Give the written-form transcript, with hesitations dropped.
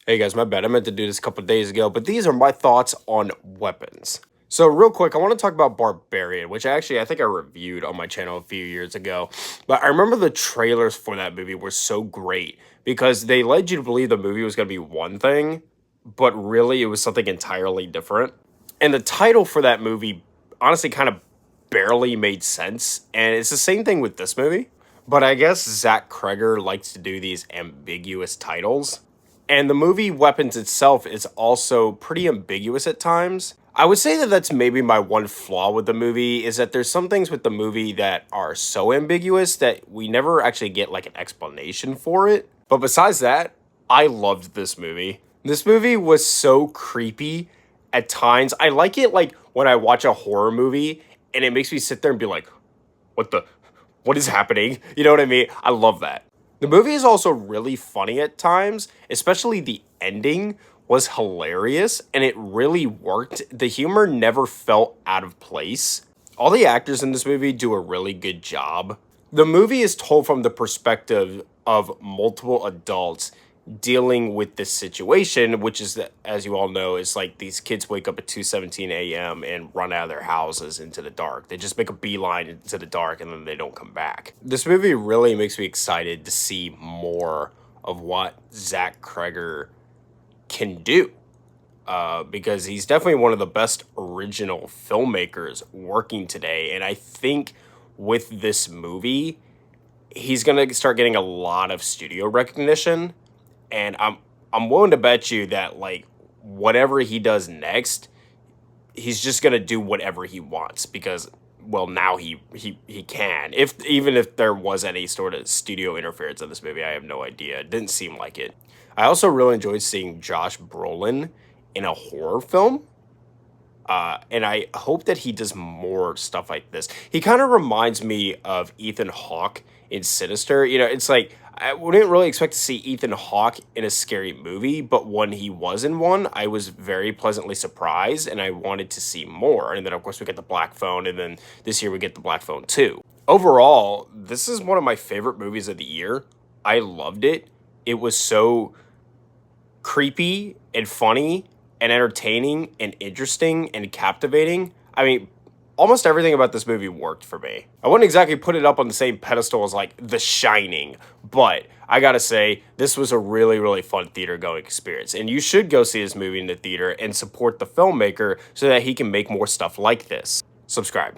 Hey guys, my bad. I meant to do this a couple days ago, but these are my thoughts on weapons. So real quick, I want to talk about Barbarian, which I think I reviewed on my channel a few years ago. But I remember the trailers for that movie were so great because they led you to believe the movie was going to be one thing, but really it was something entirely different. And the title for that movie honestly kind of barely made sense. And it's the same thing with this movie. But I guess Zach Kreger likes to do these ambiguous titles. And the movie Weapons itself is also pretty ambiguous at times. I would say that that's maybe my one flaw with the movie is that there's some things with the movie that are so ambiguous that we never actually get like an explanation for it. But besides that, I loved this movie. This movie was so creepy at times. I like it like when I watch a horror movie and it makes me sit there and be like, what the what is happening? You know what I mean? I love that. The movie is also really funny at times, especially the ending was hilarious and it really worked. The humor never felt out of place. All the actors in this movie do a really good job. The movie is told from the perspective of multiple adults dealing with this situation, which is that, as you all know, is like these kids wake up at 2:17 a.m. and run out of their houses into the dark. They just make a beeline into the dark and then they don't come back. This movie really makes me excited to see more of what Zach Kreger can do. Because he's definitely one of the best original filmmakers working today. And I think with this movie, he's gonna start getting a lot of studio recognition, and I'm willing to bet you that like whatever he does next, he's just gonna do whatever he wants because well now he can. If even if there was any sort of studio interference in this movie, I have no idea. It didn't seem like it. I also really enjoyed seeing Josh Brolin in a horror film. And I hope that he does more stuff like this. He kind of reminds me of Ethan Hawke in Sinister. You know, it's like I wouldn't really expect to see Ethan Hawke in a scary movie, but when he was in one, I was very pleasantly surprised and I wanted to see more. And then, of course, we get the Black Phone, and then this year we get the Black Phone 2. Overall, this is one of my favorite movies of the year. I loved it. It was so creepy and funny and entertaining and interesting and captivating. I mean, almost everything about this movie worked for me. I wouldn't exactly put it up on the same pedestal as like The Shining, but I gotta say, this was a really, really fun theater going experience. And you should go see this movie in the theater and support the filmmaker so that he can make more stuff like this. Subscribe.